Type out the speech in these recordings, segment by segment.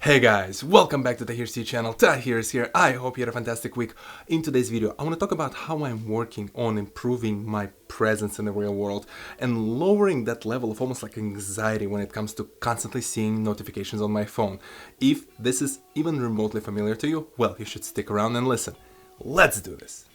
Hey guys, welcome back to the TohirT channel. Tahir is here. I hope you had a fantastic week. In today's video, I want to talk about how I'm working on improving my presence in the real world and lowering that level of almost like anxiety when it comes to constantly seeing notifications on my phone. If this is even remotely familiar to you, well, you should stick around and listen. Let's do this.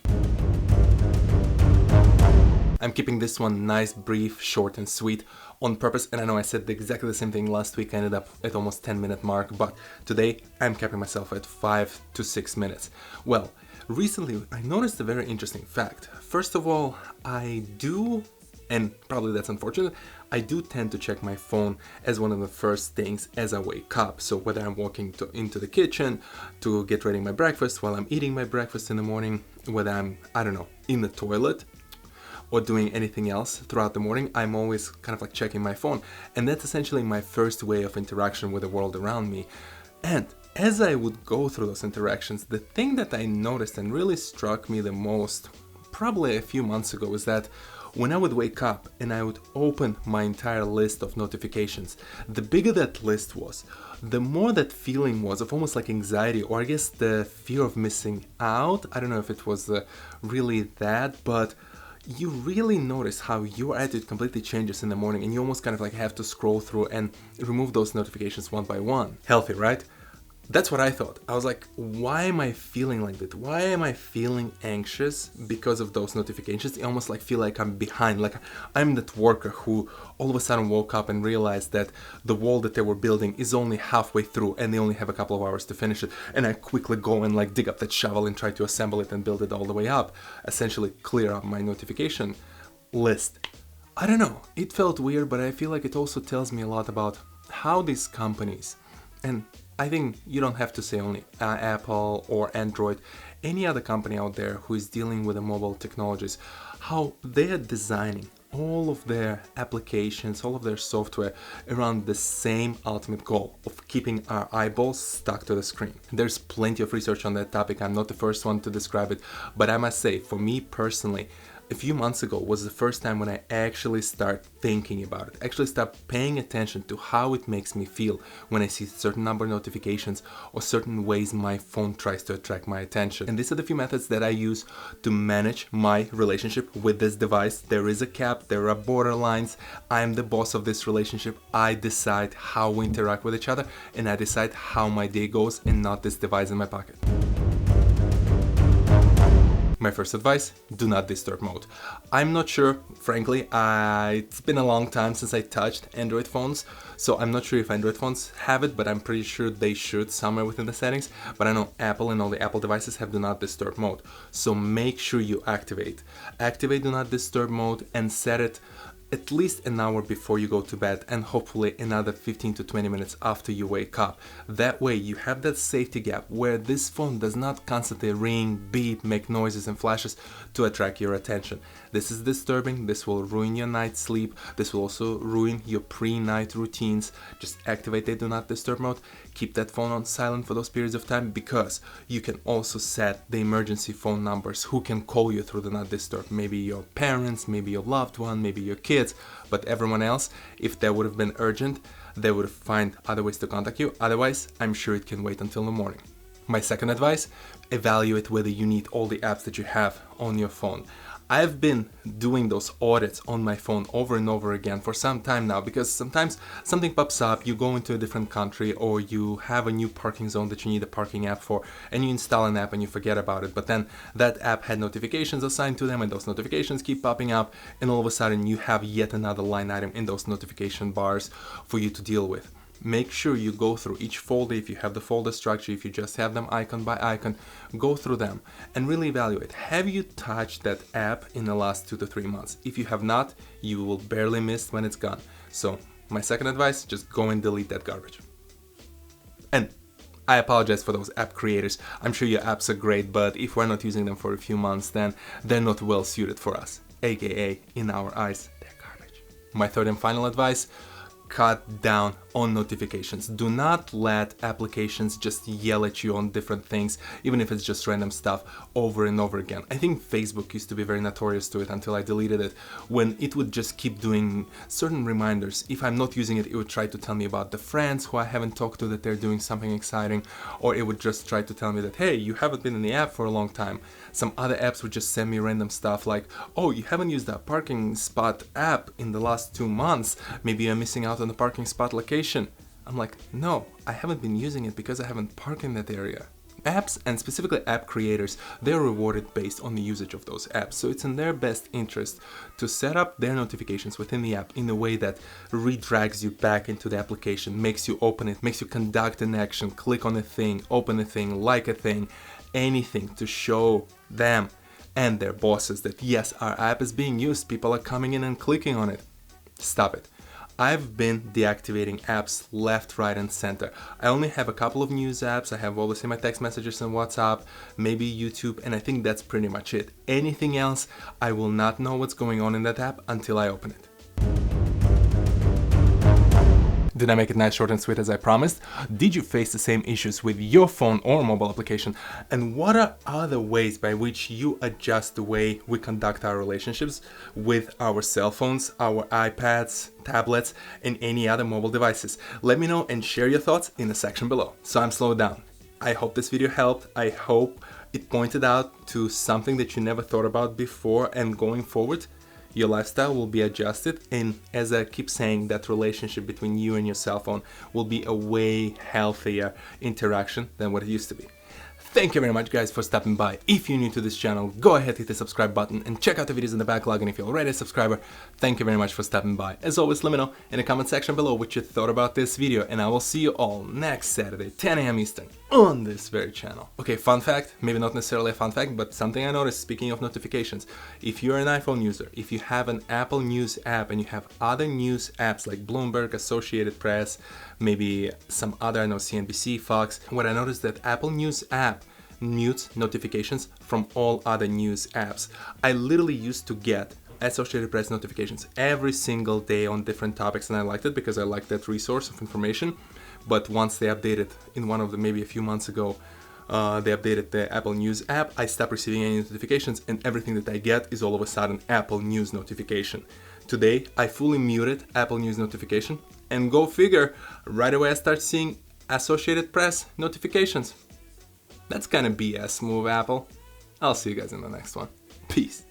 I'm keeping this one nice, brief, short and sweet on purpose, and I know I said exactly the same thing last week. I ended up at almost 10-minute mark, but today I'm capping myself at 5 to 6 minutes. Well, recently I noticed a very interesting fact. First of all, I do, and probably that's unfortunate, I do tend to check my phone as one of the first things as I wake up. So whether I'm walking into the kitchen to get ready my breakfast, while I'm eating my breakfast in the morning, whether I'm, in the toilet, or doing anything else throughout the morning, I'm always kind of like checking my phone. And that's essentially my first way of interaction with the world around me. And as I would go through those interactions, the thing that I noticed and really struck me the most, probably a few months ago, is that when I would wake up and I would open my entire list of notifications, the bigger that list was, the more that feeling was of almost like anxiety, or I guess the fear of missing out. I don't know if it was really that, but you really notice how your attitude completely changes in the morning, and you almost kind of like have to scroll through and remove those notifications one by one. Healthy, right? That's what I thought. I was like, why am I feeling like that? Why am I feeling anxious because of those notifications? I almost like feel like I'm behind, like I'm that worker who all of a sudden woke up and realized that the wall that they were building is only halfway through and they only have a couple of hours to finish it. And I quickly go and like dig up that shovel and try to assemble it and build it all the way up. Essentially clear up my notification list. I don't know, it felt weird, but I feel like it also tells me a lot about how these companies, and I think you don't have to say only Apple or Android, any other company out there who is dealing with the mobile technologies, how they are designing all of their applications, all of their software around the same ultimate goal of keeping our eyeballs stuck to the screen. There's plenty of research on that topic. I'm not the first one to describe it, but I must say, for me personally, a few months ago was the first time when I actually start thinking about it, actually start paying attention to how it makes me feel when I see certain number of notifications or certain ways my phone tries to attract my attention. And these are the few methods that I use to manage my relationship with this device. There is a cap, there are borderlines. I'm the boss of this relationship. I decide how we interact with each other, and I decide how my day goes, and not this device in my pocket. My first advice, do not disturb mode. I'm not sure, frankly, it's been a long time since I touched Android phones, so I'm not sure if Android phones have it, but I'm pretty sure they should somewhere within the settings. But I know Apple and all the Apple devices have do not disturb mode, so make sure you activate do not disturb mode and set it at least an hour before you go to bed, and hopefully another 15 to 20 minutes after you wake up. That way you have that safety gap where this phone does not constantly ring, beep, make noises and flashes to attract your attention. This is disturbing. This will ruin your night's sleep. This will also ruin your pre-night routines. Just activate the do not disturb mode. Keep that phone on silent for those periods of time, because you can also set the emergency phone numbers who can call you through the not disturb. Maybe your parents, maybe your loved one, maybe your kids, but everyone else, if that would have been urgent, they would find other ways to contact you. Otherwise, I'm sure it can wait until the morning. My second advice, evaluate whether you need all the apps that you have on your phone. I've been doing those audits on my phone over and over again for some time now, because sometimes something pops up, you go into a different country, or you have a new parking zone that you need a parking app for, and you install an app and you forget about it, but then that app had notifications assigned to them, and those notifications keep popping up, and all of a sudden you have yet another line item in those notification bars for you to deal with. Make sure you go through each folder. If you have the folder structure, if you just have them icon by icon, go through them and really evaluate. Have you touched that app in the last 2 to 3 months? If you have not, you will barely miss when it's gone. So my second advice, just go and delete that garbage. And I apologize for those app creators. I'm sure your apps are great, but if we're not using them for a few months, then they're not well suited for us. AKA, in our eyes, they're garbage. My third and final advice, cut down on notifications. Do not let applications just yell at you on different things, even if it's just random stuff over and over again. I think Facebook used to be very notorious to it until I deleted it, when it would just keep doing certain reminders. If I'm not using it, it would try to tell me about the friends who I haven't talked to that they're doing something exciting, or it would just try to tell me that, hey, you haven't been in the app for a long time. Some other apps would just send me random stuff like, oh, you haven't used that parking spot app in the last 2 months. Maybe you're missing out on the parking spot location. I'm like, no, I haven't been using it because I haven't parked in that area. Apps, and specifically app creators, they're rewarded based on the usage of those apps. So it's in their best interest to set up their notifications within the app in a way that redrags you back into the application, makes you open it, makes you conduct an action, click on a thing, open a thing, like a thing, anything to show them and their bosses that yes, our app is being used, people are coming in and clicking on it. Stop it. I've been deactivating apps left, right, and center. I only have a couple of news apps. I have obviously my text messages and WhatsApp, maybe YouTube, and I think that's pretty much it. Anything else, I will not know what's going on in that app until I open it. Did I make it nice, short, and sweet as I promised? Did you face the same issues with your phone or mobile application? And what are other ways by which you adjust the way we conduct our relationships with our cell phones, our iPads, tablets, and any other mobile devices? Let me know and share your thoughts in the section below. So I'm slowed down. I hope this video helped. I hope it pointed out to something that you never thought about before, and going forward, your lifestyle will be adjusted, and as I keep saying, that relationship between you and your cell phone will be a way healthier interaction than what it used to be. Thank you very much, guys, for stopping by. If you're new to this channel, go ahead, hit the subscribe button and check out the videos in the backlog. And if you're already a subscriber, thank you very much for stopping by. As always, let me know in the comment section below what you thought about this video, and I will see you all next Saturday, 10 a.m. Eastern, on this very channel. Okay, fun fact, maybe not necessarily a fun fact, but something I noticed, speaking of notifications. If you're an iPhone user, if you have an Apple News app and you have other news apps like Bloomberg, Associated Press, maybe some other, I know, CNBC, Fox, what I noticed that Apple News app mutes notifications from all other news apps. I literally used to get Associated Press notifications every single day on different topics, and I liked it because I liked that resource of information. But once they updated in one of the, maybe a few months ago, they updated the Apple News app, I stopped receiving any notifications, and everything that I get is all of a sudden Apple News notification. Today, I fully muted Apple News notification, and go figure, right away I start seeing Associated Press notifications. That's kind of BS move, Apple. I'll see you guys in the next one. Peace.